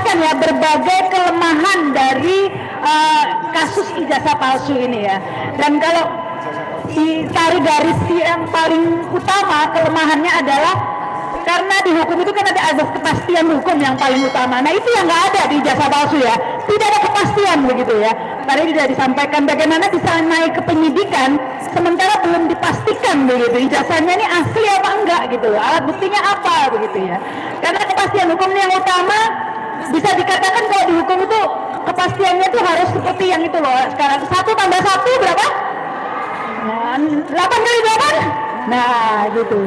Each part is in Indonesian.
menjelaskan ya berbagai kelemahan dari kasus ijazah palsu ini ya. Dan kalau ditarik garis yang paling utama kelemahannya adalah karena di hukum itu kan ada azas kepastian hukum yang paling utama. Nah itu yang nggak ada di ijazah palsu ya, tidak ada kepastian begitu ya. Tadi tidak disampaikan bagaimana bisa naik ke penyidikan sementara belum dipastikan begitu ijazahnya ini asli apa enggak gitu, alat buktinya apa begitu ya. Karena kepastian hukum yang utama bisa dikatakan kalau di hukum itu kepastiannya itu harus seperti yang itu loh. Sekarang 1 tambah 1 berapa? 8 kali 8? Nah gitu.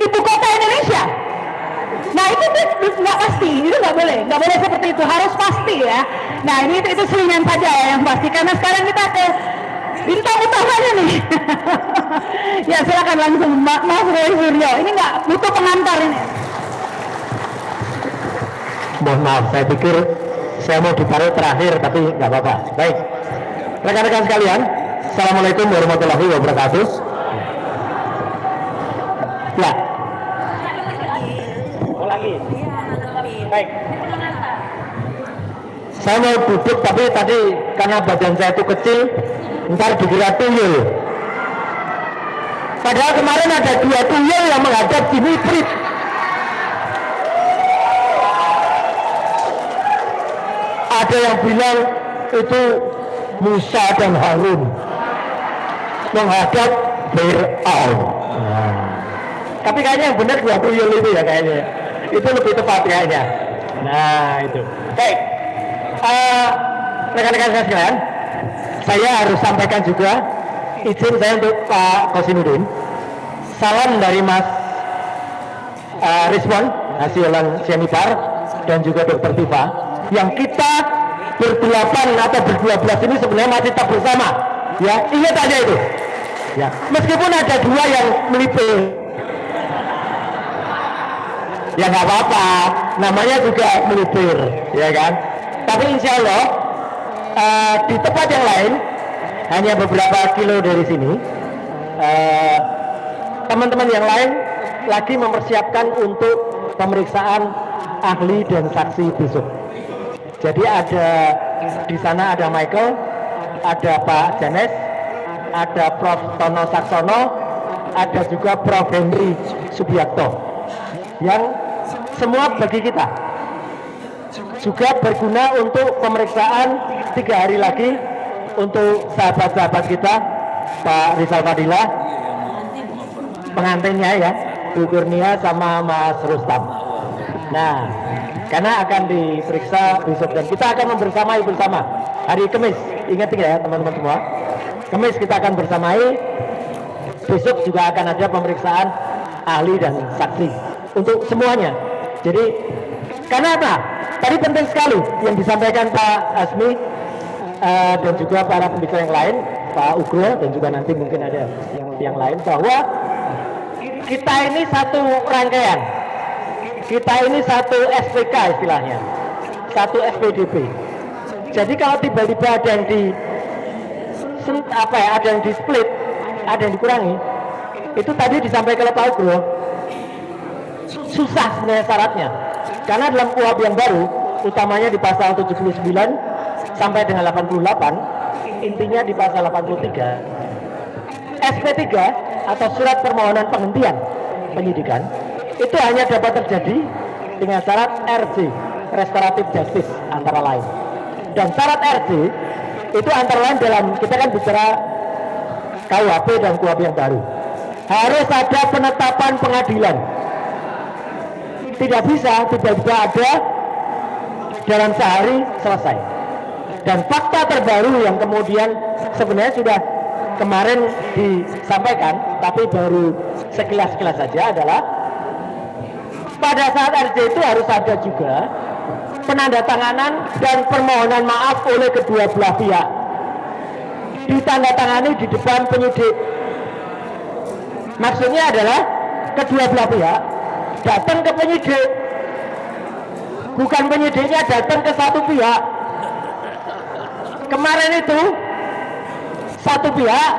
Ibu kota Indonesia. Nah itu nggak pasti, itu nggak boleh seperti itu, harus pasti ya. Nah ini itu selingan saja ya yang pasti, karena sekarang kita ke bintang utamanya nih. Ya silakan langsung Mas Roy Suryo, ini nggak butuh pengantar ini. Mohon maaf, saya pikir saya mau ditaruh terakhir, tapi nggak apa-apa. Baik, rekan-rekan sekalian, Assalamualaikum warahmatullahi wabarakatuh. Ya. Lagi. Baik. Saya mau duduk, tapi tadi karena badan saya itu kecil, ntar dikira tuyul. Padahal kemarin ada 2 tuyul yang menghadap Jimmy Prit. Ada yang bilang itu Musa dan Harun menghadap Fir'aun. Tapi kayaknya yang benar 2 tuyul itu ya kayaknya. Itu lebih tepat kayaknya. Nah itu. Baik. Rekan-rekan sekalian, saya harus sampaikan juga izin saya untuk Pak Kosinuddin. Salam dari Mas Rizwan Hasilan Sianipar dan juga Dr. Tifa, yang kita berdelapan atau berdua-belas ini sebenarnya masih tetap bersama. Ya, ingat aja itu. Ya, meskipun ada 2 yang melipir. Ya nggak apa-apa, namanya juga melipir, ya kan? Tapi insya Allah di tempat yang lain, hanya beberapa kilo dari sini, teman-teman yang lain lagi mempersiapkan untuk pemeriksaan ahli dan saksi besok. Jadi ada di sana ada Michael, ada Pak Janes, ada Prof. Tono Saksono, ada juga Prof. Henry Subiakto, yang semua bagi kita juga berguna untuk pemeriksaan 3 hari lagi untuk sahabat-sahabat kita, Pak Rizal Fadilah, pengantinnya ya, Bu Kurnia sama Mas Rustam. Nah, karena akan diperiksa besok dan kita akan membersamai bersama hari Kamis. Ingat ya teman-teman semua, Kamis kita akan bersamai. Besok juga akan ada pemeriksaan ahli dan saksi untuk semuanya. Jadi karena apa? Tadi penting sekali yang disampaikan Pak Asmi dan juga para pembicara yang lain, Pak Ugro dan juga nanti mungkin ada yang lain, bahwa kita ini satu rangkaian, kita ini satu SPK istilahnya, satu SPDP. Jadi kalau tiba-tiba ada yang ada yang di split, ada yang dikurangi, itu tadi disampaikan oleh Pak Ugro, susah sebenarnya syaratnya. Karena dalam KUHP yang baru, utamanya di pasal 79 sampai dengan 88, intinya di pasal 83, SP3 atau surat permohonan penghentian penyidikan itu hanya dapat terjadi dengan syarat RJ, restoratif justice antara lain. Dan syarat RJ itu antara lain dalam, kita kan bicara KUHP dan KUHP yang baru, harus ada penetapan pengadilan. Tidak bisa tiba-tiba ada dalam sehari selesai. Dan fakta terbaru yang kemudian sebenarnya sudah kemarin disampaikan, tapi baru sekilas-sekilas saja, adalah pada saat RJ itu harus ada juga penandatanganan dan permohonan maaf oleh kedua belah pihak, ditandatangani di depan penyidik. Maksudnya adalah kedua belah pihak datang ke penyidik, bukan penyidiknya datang ke satu pihak. Kemarin itu satu pihak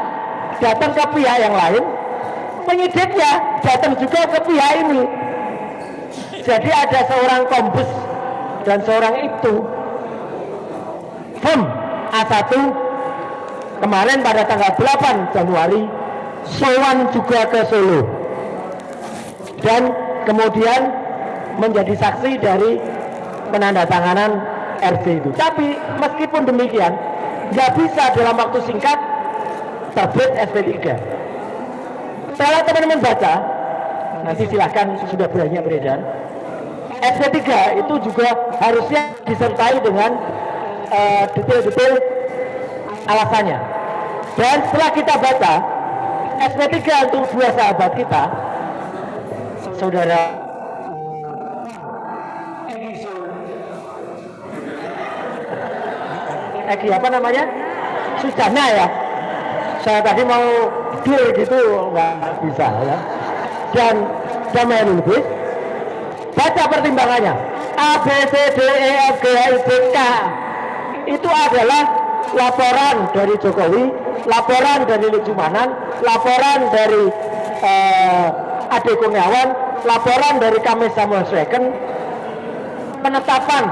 datang ke pihak yang lain, penyidiknya datang juga ke pihak ini. Jadi ada seorang kombes dan seorang itu A1 kemarin pada tanggal 8 Januari sowan juga ke Solo dan kemudian menjadi saksi dari penandatanganan RC itu. Tapi meskipun demikian nggak bisa dalam waktu singkat terbit SP3. Kalau teman-teman baca, nanti silahkan, sudah banyak beredar, SP3 itu juga harusnya disertai dengan detail-detail alasannya. Dan setelah kita baca SP3 untuk dua sahabat kita, saudara Egi apa namanya? Sujana ya. Saya tadi mau deal gitu nggak bisa ya. Dan Damai Lubis baca pertimbangannya A, B, C, D, E, F, G, H, I, J, K itu adalah laporan dari Jokowi, laporan dari Lujumanan, laporan dari Ade Kurniawan, laporan dari Kamis Samuel Sweken, penetapan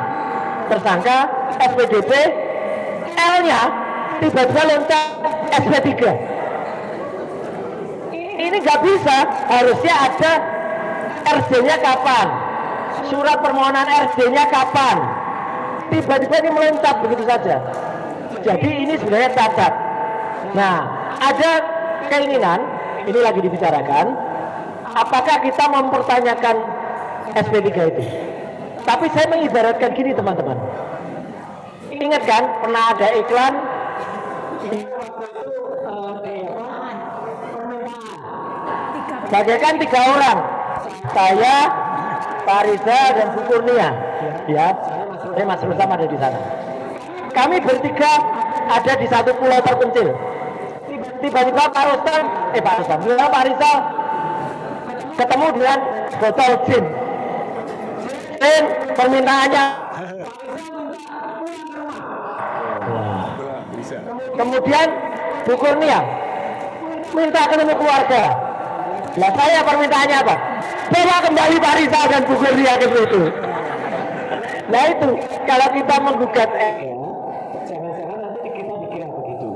tersangka SPDP, L-nya tiba-tiba loncat SP3. Ini nggak bisa, harusnya ada RJ-nya kapan, surat permohonan RJ-nya kapan, tiba-tiba ini meloncat begitu saja. Jadi ini sebenarnya cacat. Nah, ada keinginan, ini lagi dibicarakan, apakah kita mempertanyakan SP3 itu. Tapi saya mengibaratkan gini teman-teman, ingat kan pernah ada iklan bagaikan 3 orang, saya, Pak Riza dan Bu Kurnia, ya, saya masih bersama ada di sana. Kami bertiga ada di satu pulau terpencil. Tiba-tiba Pak Riza ketemu dengan botol gin. Dan permintaannya, kemudian Bu Kurnia minta ketemu keluarga. Lah saya permintaannya apa? Bawa kembali Pak Riza dan Bu Kurnia ke situ. Nah itu kalau kita menggugat jangan-jangan nanti kita dikira begitu.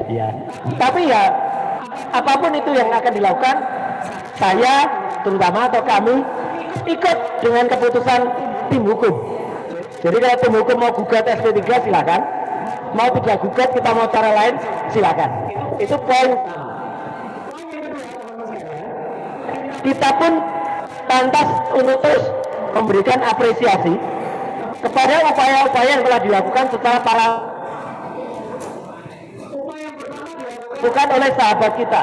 Ya. Tapi ya apapun itu yang akan dilakukan, saya terutama atau kami ikut dengan keputusan tim hukum. Jadi kalau tim hukum mau gugat SP3 silakan, mau tidak gugat kita mau cara lain silakan. Itu poin. Kita pun pantas untuk terus memberikan apresiasi kepada upaya-upaya yang telah dilakukan secara paralel bukan oleh sahabat kita,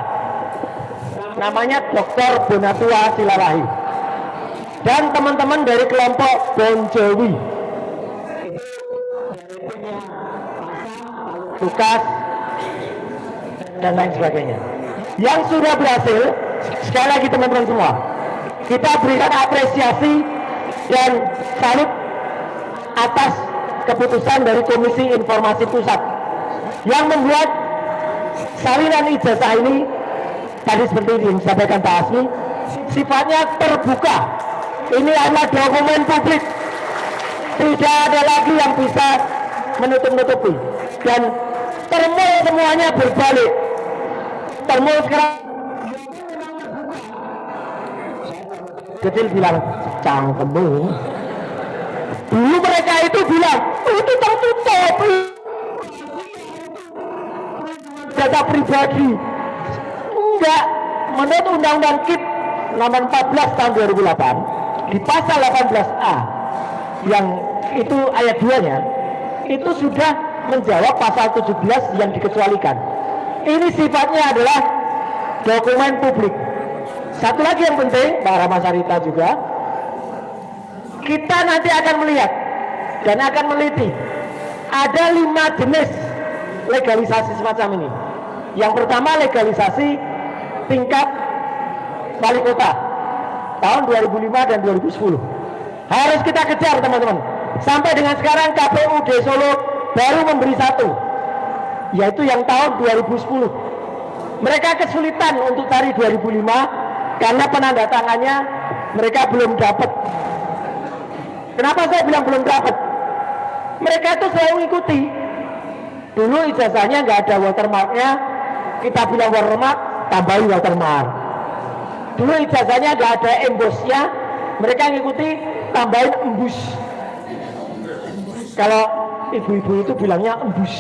namanya Dr. Bonatua Silalahi dan teman-teman dari kelompok Bon Jovi, Lukas dan lain sebagainya yang sudah berhasil. Sekali lagi teman-teman semua, kita berikan apresiasi dan salut atas keputusan dari Komisi Informasi Pusat yang membuat salinan ijazah ini tadi seperti yang disampaikan Pak Asmi sifatnya terbuka. Ini adalah dokumen publik, tidak ada lagi yang bisa menutup-nutupi, dan termul semuanya berbalik. Termul sekarang kecil bilang cangkemmu. Dulu mereka itu bilang itu tertutup data pribadi. Enggak, menurut Undang-Undang KIP nomor 14 tahun 2008 di pasal 18A yang itu ayat 2-nya itu sudah menjawab pasal 17 yang dikecualikan. Ini sifatnya adalah dokumen publik. Satu lagi yang penting, Pak Rama Sarita juga, kita nanti akan melihat dan akan meneliti ada 5 jenis legalisasi semacam ini. Yang pertama legalisasi tingkat wali kota tahun 2005 dan 2010. Harus kita kejar teman-teman. Sampai dengan sekarang KPUD Solo baru memberi 1, yaitu yang tahun 2010. Mereka kesulitan untuk cari 2005 karena penandatangannya mereka belum dapat. Kenapa saya bilang belum dapat? Mereka itu selalu ikuti. Dulu ijazahnya nggak ada watermarknya, kita bilang watermark, tambahin watermark. Dulu ijazahnya nggak ada embosnya, mereka ngikuti, tambahin embus. Kalau ibu-ibu itu bilangnya embus.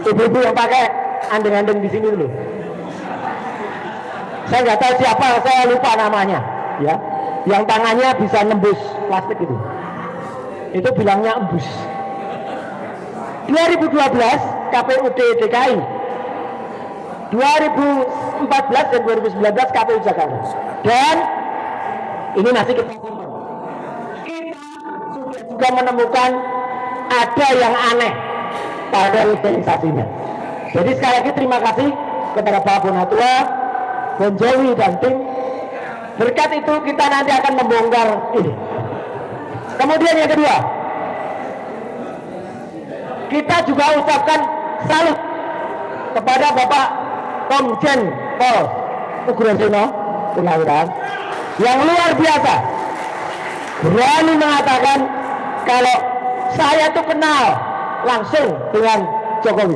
Ibu-ibu yang pakai andeng-andeng di sini dulu. Saya nggak tahu siapa, saya lupa namanya, ya. Yang tangannya bisa nembus plastik itu bilangnya embus. 2012 KPUD DKI, 2014 dan 2019 KPU Jakarta. Dan ini masih kita simpan. Kita sudah juga menemukan ada yang aneh pada legalisasinya. Jadi sekali lagi terima kasih kepada Pak Bonatua, Bon Jowi dan tim. Berkat itu kita nanti akan membongkar ini. Kemudian yang kedua, kita juga ucapkan salut kepada Bapak Komjen Pol Ugroseno yang luar biasa berani mengatakan kalau saya tuh kenal langsung dengan Jokowi,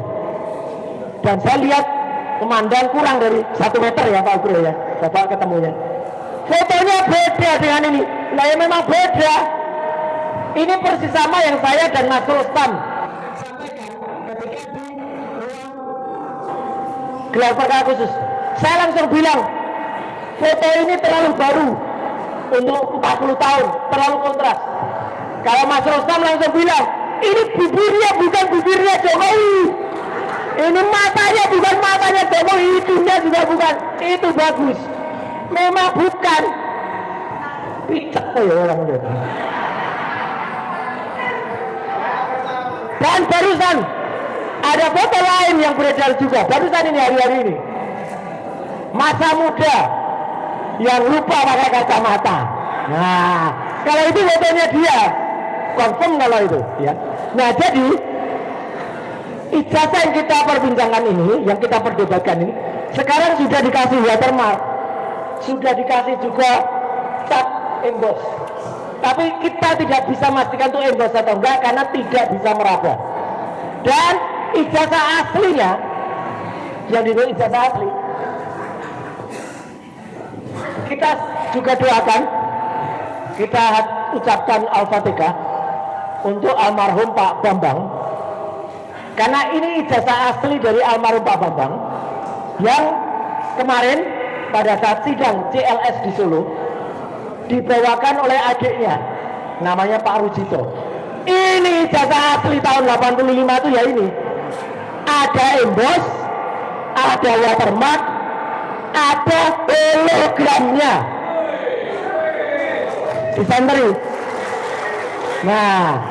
dan saya lihat memandang kurang dari 1 meter ya Pak Ugro ya, Bapak ketemunya. Fotonya beda dengan ini. Nah ya memang beda. Ini persis sama yang saya dan Mas Rustam sampaikan ketika di gelar perkara khusus. Saya langsung bilang foto ini terlalu baru untuk 40 tahun, terlalu kontras. Kalau Mas Rustam langsung bilang ini bibirnya bukan bibirnya Jokowi, ini matanya bukan matanya Jokowi, hidungnya juga bukan, itu bagus. Memang bukan. Picek ya orang itu. Dan barusan ada foto lain yang beredar juga, barusan ini hari-hari ini. Masa muda yang lupa pakai kacamata. Nah, kalau itu fotonya dia, confirm kalau itu, ya. Nah, jadi ijazah yang kita perbincangkan ini, yang kita perdebatkan ini, sekarang sudah dikasih watermark, sudah dikasih juga cat emboss. Tapi kita tidak bisa memastikan itu emboss atau enggak karena tidak bisa meraba. Dan ijazah aslinya, yang dibuat ijazah asli, kita juga doakan, kita ucapkan Al-Fatihah untuk almarhum Pak Bambang, karena ini ijazah asli dari almarhum Pak Bambang yang kemarin pada saat sidang CLS di Solo dibawakan oleh adiknya namanya Pak Rujito. Ini ijazah asli tahun 85 itu ya ini. Ada emboss, ada watermark, ada hologramnya. Disenteri. Nah,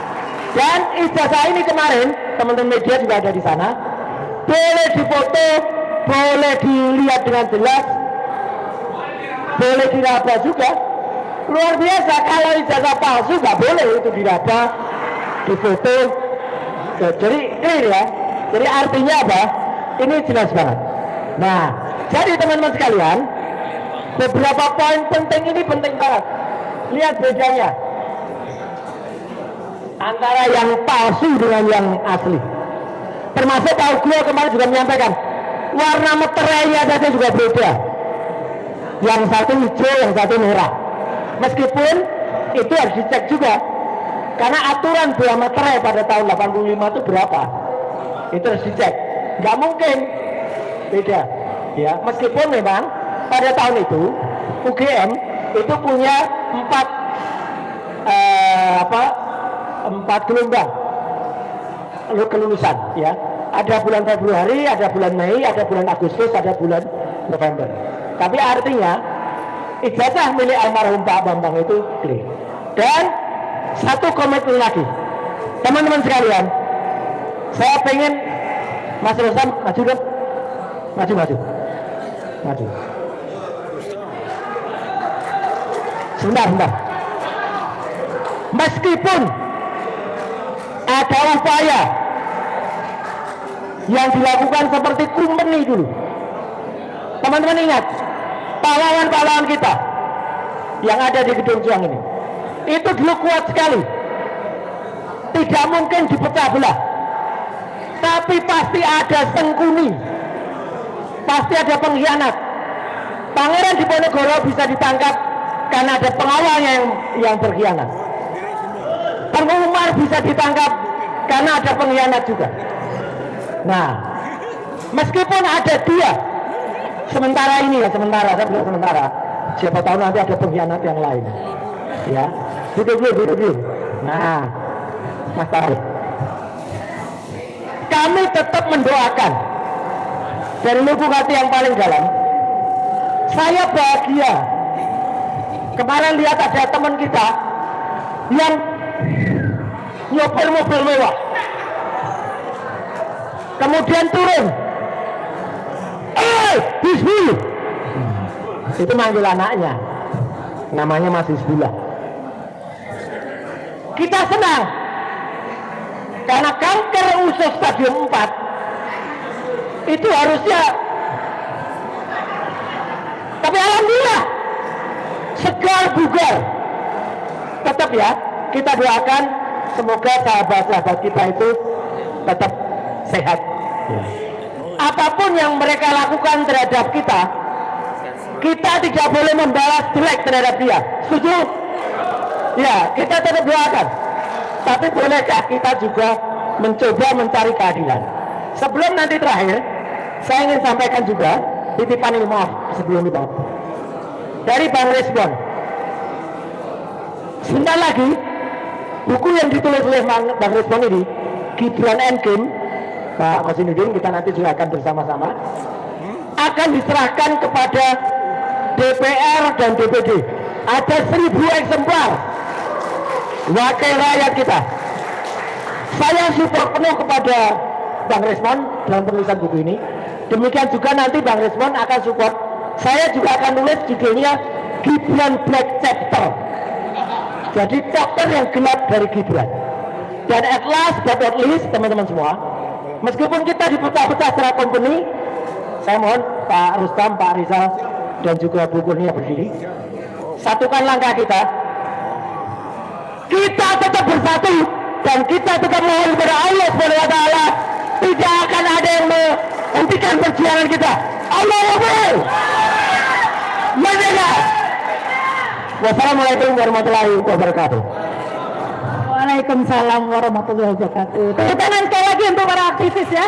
dan ijazah ini kemarin teman-teman media juga ada di sana. Boleh difoto, boleh dilihat dengan jelas, boleh diraba juga. Luar biasa. Kalau ijazah palsu nggak boleh itu diraba, difoto. Jadi clear ya. Jadi artinya apa? Ini jelas banget. Nah, jadi teman-teman sekalian, beberapa poin penting ini penting banget. Lihat bedanya antara yang palsu dengan yang asli. Termasuk Pak Uglo kemarin juga menyampaikan warna meterainya saja juga beda. Yang satu hijau, yang satu merah. Meskipun itu harus dicek juga, karena aturan biaya materai pada tahun 85 itu berapa, itu harus dicek. Nggak mungkin beda, ya. Meskipun memang pada tahun itu UGM itu punya 4 gelombang kelulusan, ya. Ada bulan Februari, ada bulan Mei, ada bulan Agustus, ada bulan November. Tapi artinya ijazah milik almarhum Pak Bambang itu clear. Dan satu komitmen lagi, teman-teman sekalian, saya pengen Mas Rustam maju dong, maju. Sebentar. Meskipun ada upaya yang dilakukan seperti kumpeni dulu, teman-teman ingat pahlawan-pahlawan kita yang ada di Gedung Juang ini. itu dulu kuat sekali, tidak mungkin dipecah belah, tapi pasti ada sengkuni, pasti ada pengkhianat. Pangeran Diponegoro bisa ditangkap karena ada pengawalnya yang berkhianat. Tengku Umar bisa ditangkap karena ada pengkhianat juga. Nah, meskipun ada dia, sementara ini ya, sementara, saya bilang sementara, siapa tahu nanti ada pengkhianat yang lain. Ya, duduk. Nah, Mas Tarik, kami tetap mendoakan dari lubuk hati yang paling dalam. Saya bahagia kemarin lihat ada teman kita yang nyopir mobil mewah, kemudian turun, Hizbi, itu manggil anaknya, namanya Mas Hizbullah. Kita senang karena kanker usus stadium 4 itu harusnya, tapi alhamdulillah segar bugar. Tetap ya, kita doakan semoga sahabat-sahabat kita itu tetap sehat. Apapun yang mereka lakukan terhadap kita, kita tidak boleh membalas jelek terhadap dia. Setuju? Ya, kita tetap doakan. Tapi bolehkah kita juga mencoba mencari keadilan? Sebelum nanti terakhir, saya ingin sampaikan juga titipan ini, maaf sebelum itu, dari Bang Respon. Sebentar lagi buku yang ditulis oleh Bang Respon ini, Gibran and Kim, Pak Kosinudin, kita nanti juga akan bersama-sama akan diserahkan kepada DPR dan DPD. Ada 1000 eksemplar wakil rakyat kita. Saya support penuh kepada Bang Respon dalam penulisan buku ini. Demikian juga nanti Bang Respon akan support. Saya juga akan nulis judulnya Gibran Black Chapter. Jadi chapter yang gelap dari Gibran. Dan at last but not least, teman-teman semua, meskipun kita dipecah-pecah secara company, saya mohon Pak Rustam, Pak Rizal, dan juga Bu Kurnia berdiri. Satukan langkah kita. Kita tetap bersatu dan kita tetap mohon kepada Allah SWT, tidak akan ada yang menghentikan perjuangan kita. Allahu Akbar. Merdeka. Wassalamualaikum warahmatullahi wabarakatuh. Waalaikumsalam warahmatullahi wabarakatuh. Tepuk tangan sekali lagi untuk para aktivis ya.